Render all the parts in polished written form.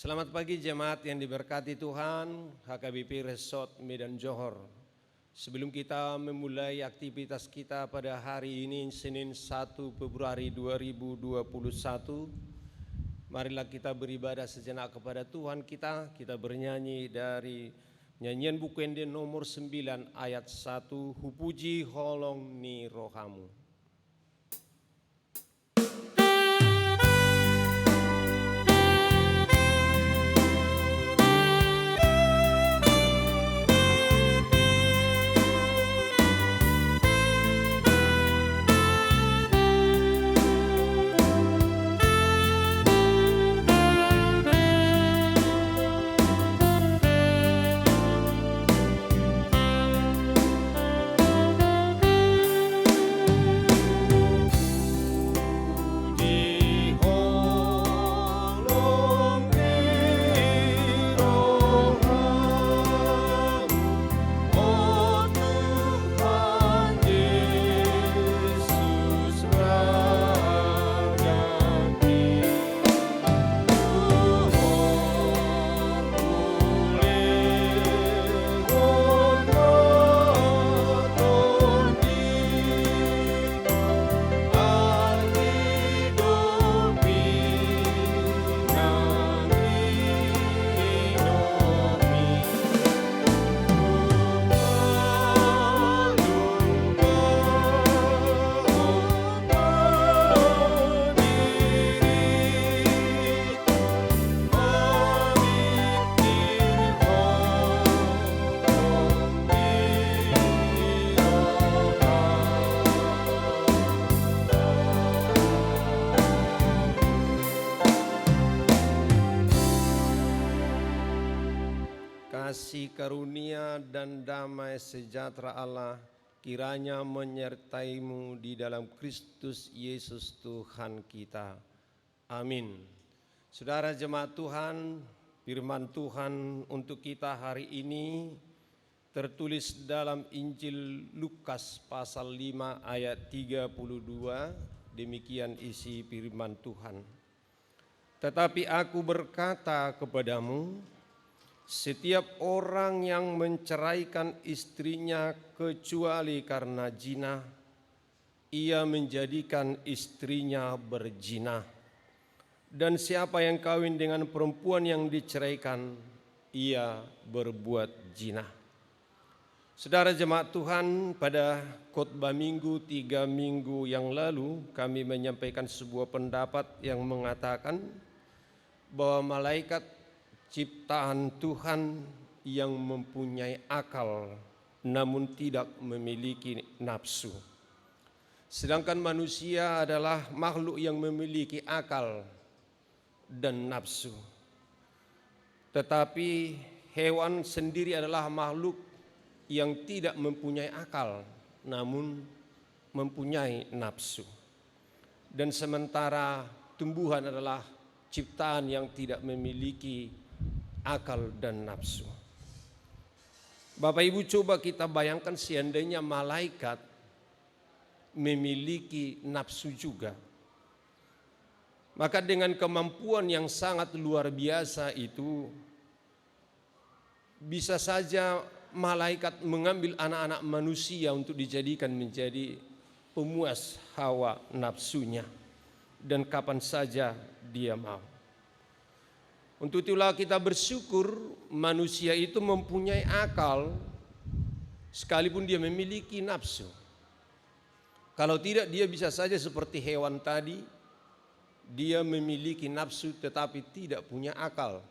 Selamat pagi jemaat yang diberkati Tuhan, HKBP Resort Medan Johor. Sebelum kita memulai aktivitas kita pada hari ini, Senin 1 Februari 2021, marilah kita beribadah sejenak kepada Tuhan kita. Kita bernyanyi dari nyanyian Bukende nomor 9 ayat 1, Hupuji holong ni rohamu. Kasih karunia dan damai sejahtera Allah kiranya menyertaimu di dalam Kristus Yesus Tuhan kita. Amin. Saudara jemaat Tuhan, firman Tuhan untuk kita hari ini tertulis dalam Injil Lukas pasal 5 ayat 32, demikian isi firman Tuhan. Tetapi aku berkata kepadamu, setiap orang yang menceraikan istrinya kecuali karena zina, ia menjadikan istrinya berzina. Dan siapa yang kawin dengan perempuan yang diceraikan, ia berbuat zina. Saudara jemaat Tuhan, pada khotbah minggu 3 minggu yang lalu kami menyampaikan sebuah pendapat yang mengatakan bahwa malaikat ciptaan Tuhan yang mempunyai akal namun tidak memiliki nafsu. Sedangkan manusia adalah makhluk yang memiliki akal dan nafsu. Tetapi hewan sendiri adalah makhluk yang tidak mempunyai akal namun mempunyai nafsu. Dan sementara tumbuhan adalah ciptaan yang tidak memiliki akal dan nafsu. Bapak Ibu, coba kita bayangkan seandainya malaikat memiliki nafsu juga. Maka dengan kemampuan yang sangat luar biasa itu, bisa saja malaikat mengambil anak-anak manusia untuk dijadikan menjadi pemuas hawa nafsunya, dan kapan saja dia mau. Untuk itulah kita bersyukur manusia itu mempunyai akal sekalipun dia memiliki nafsu. Kalau tidak, dia bisa saja seperti hewan tadi, dia memiliki nafsu tetapi tidak punya akal,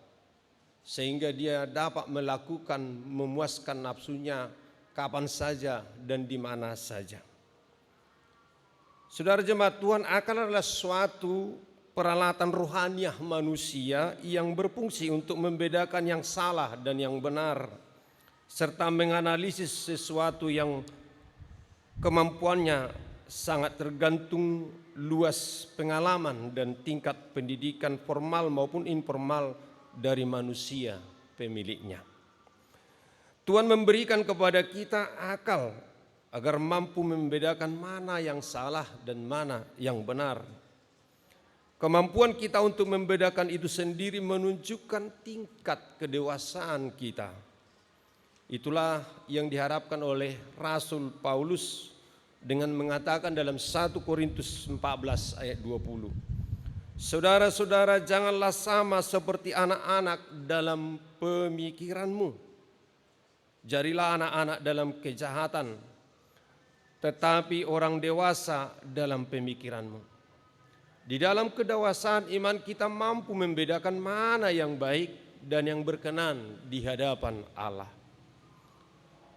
sehingga dia dapat melakukan memuaskan nafsunya kapan saja dan di mana saja. Saudara jemaat Tuhan, akal adalah suatu peralatan rohaniah manusia yang berfungsi untuk membedakan yang salah dan yang benar, serta menganalisis sesuatu yang kemampuannya sangat tergantung luas pengalaman dan tingkat pendidikan formal maupun informal dari manusia pemiliknya. Tuhan memberikan kepada kita akal agar mampu membedakan mana yang salah dan mana yang benar. Kemampuan kita untuk membedakan itu sendiri menunjukkan tingkat kedewasaan kita. Itulah yang diharapkan oleh Rasul Paulus dengan mengatakan dalam 1 Korintus 14 ayat 20. Saudara-saudara, janganlah sama seperti anak-anak dalam pemikiranmu. Jadilah anak-anak dalam kejahatan, tetapi orang dewasa dalam pemikiranmu. Di dalam kedewasaan iman kita mampu membedakan mana yang baik dan yang berkenan di hadapan Allah.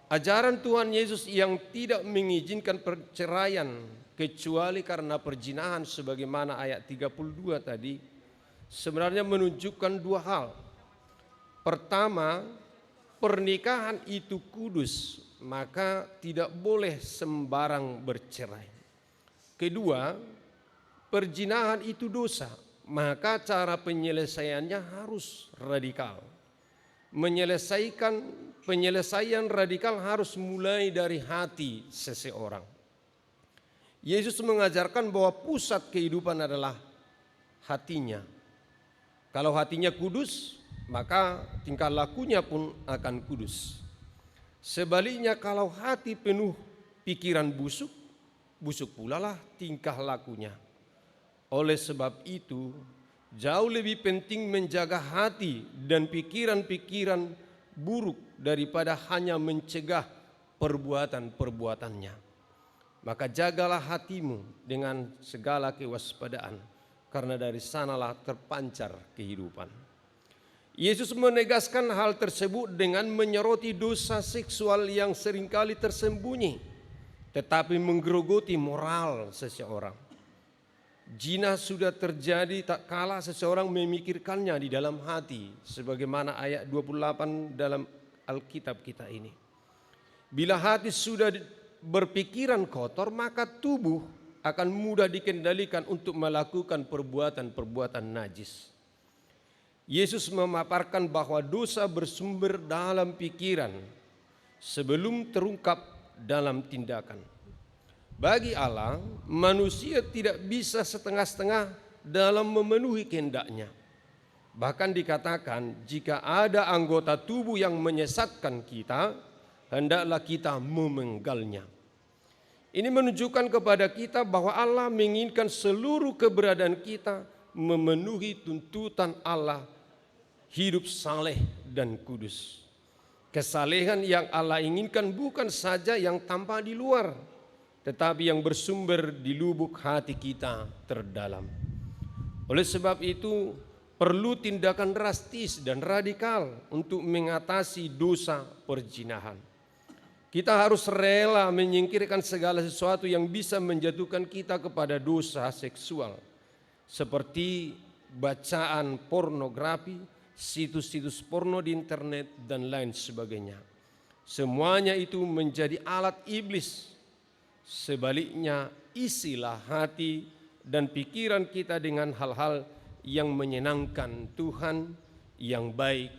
Ajaran Tuhan Yesus yang tidak mengizinkan perceraian kecuali karena perzinahan sebagaimana ayat 32 tadi sebenarnya menunjukkan dua hal. Pertama, pernikahan itu kudus, maka tidak boleh sembarang bercerai. Kedua, perzinahan itu dosa, maka cara penyelesaiannya harus radikal. Penyelesaian radikal harus mulai dari hati seseorang. Yesus mengajarkan bahwa pusat kehidupan adalah hatinya. Kalau hatinya kudus, maka tingkah lakunya pun akan kudus. Sebaliknya kalau hati penuh pikiran busuk, busuk pula lah tingkah lakunya. Oleh sebab itu, jauh lebih penting menjaga hati dan pikiran-pikiran buruk daripada hanya mencegah perbuatan-perbuatannya. Maka jagalah hatimu dengan segala kewaspadaan, karena dari sanalah terpancar kehidupan. Yesus menegaskan hal tersebut dengan menyoroti dosa seksual yang seringkali tersembunyi, tetapi menggerogoti moral seseorang. Zina sudah terjadi tak kala seseorang memikirkannya di dalam hati, sebagaimana ayat 28 dalam Alkitab kita ini. Bila hati sudah berpikiran kotor, maka tubuh akan mudah dikendalikan untuk melakukan perbuatan-perbuatan najis. Yesus memaparkan bahwa dosa bersumber dalam pikiran sebelum terungkap dalam tindakan. Bagi Allah, manusia tidak bisa setengah-setengah dalam memenuhi kehendaknya. Bahkan dikatakan, jika ada anggota tubuh yang menyesatkan kita, hendaklah kita memenggalnya. Ini menunjukkan kepada kita bahwa Allah menginginkan seluruh keberadaan kita memenuhi tuntutan Allah, hidup saleh dan kudus. Kesalehan yang Allah inginkan bukan saja yang tampak di luar, tetapi yang bersumber di lubuk hati kita terdalam. Oleh sebab itu, perlu tindakan drastis dan radikal untuk mengatasi dosa perzinahan. Kita harus rela menyingkirkan segala sesuatu yang bisa menjatuhkan kita kepada dosa seksual, seperti bacaan pornografi, situs-situs porno di internet, dan lain sebagainya. Semuanya itu menjadi alat iblis. Sebaliknya, isilah hati dan pikiran kita dengan hal-hal yang menyenangkan Tuhan, yang baik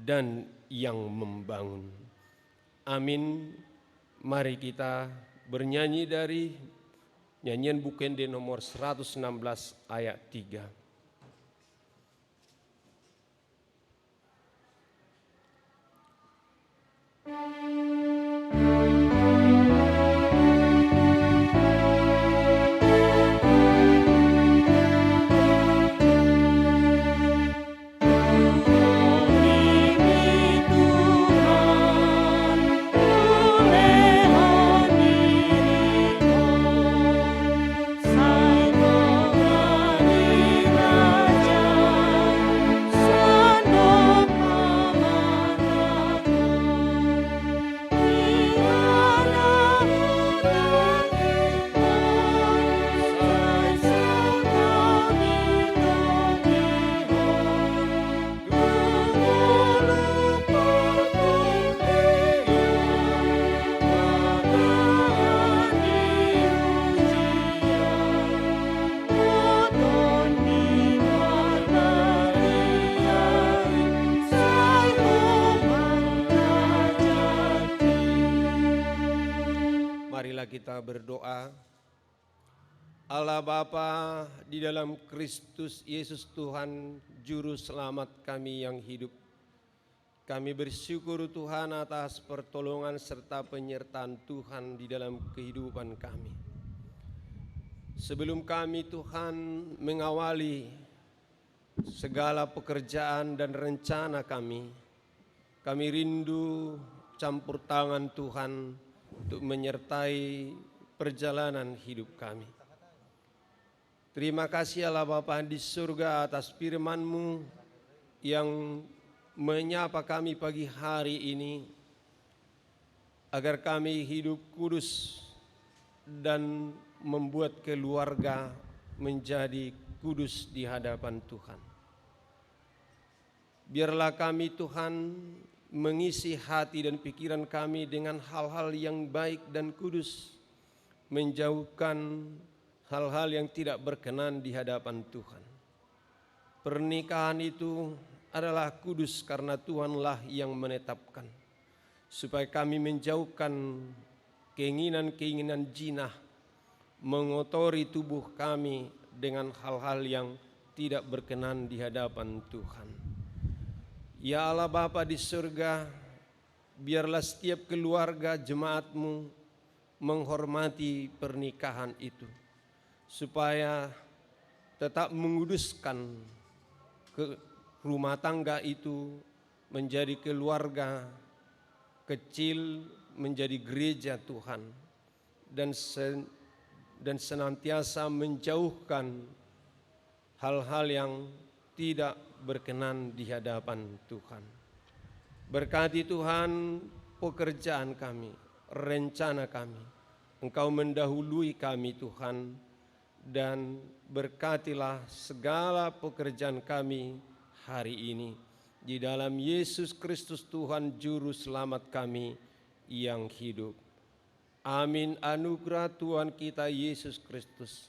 dan yang membangun. Amin. Mari kita bernyanyi dari nyanyian Bukende nomor 116 ayat 3. Kita berdoa. Allah Bapa, di dalam Kristus Yesus Tuhan Juru Selamat kami yang hidup, kami bersyukur Tuhan atas pertolongan serta penyertaan Tuhan di dalam kehidupan kami. Sebelum kami Tuhan mengawali segala pekerjaan dan rencana kami rindu campur tangan Tuhan untuk menyertai perjalanan hidup kami. Terima kasih Allah Bapa di surga atas firman-Mu yang menyapa kami pagi hari ini, agar kami hidup kudus dan membuat keluarga menjadi kudus di hadapan Tuhan. Biarlah kami Tuhan mengisi hati dan pikiran kami dengan hal-hal yang baik dan kudus, menjauhkan hal-hal yang tidak berkenan di hadapan Tuhan. Pernikahan itu adalah kudus karena Tuhanlah yang menetapkan, supaya kami menjauhkan keinginan-keinginan jinah, mengotori tubuh kami dengan hal-hal yang tidak berkenan di hadapan Tuhan. Ya Allah Bapa di surga, biarlah setiap keluarga jemaat-Mu menghormati pernikahan itu, supaya tetap menguduskan ke rumah tangga itu menjadi keluarga kecil, menjadi gereja Tuhan, dan senantiasa menjauhkan hal-hal yang tidak berkenan di hadapan Tuhan. Berkati Tuhan pekerjaan kami, rencana kami. Engkau mendahului kami Tuhan, dan berkatilah segala pekerjaan kami hari ini. Di dalam Yesus Kristus Tuhan Juru Selamat kami yang hidup. Amin. Anugerah Tuhan kita Yesus Kristus,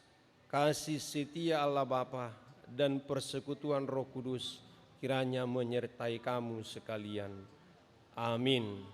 kasih setia Allah Bapa, dan persekutuan Roh Kudus kiranya menyertai kamu sekalian. Amin.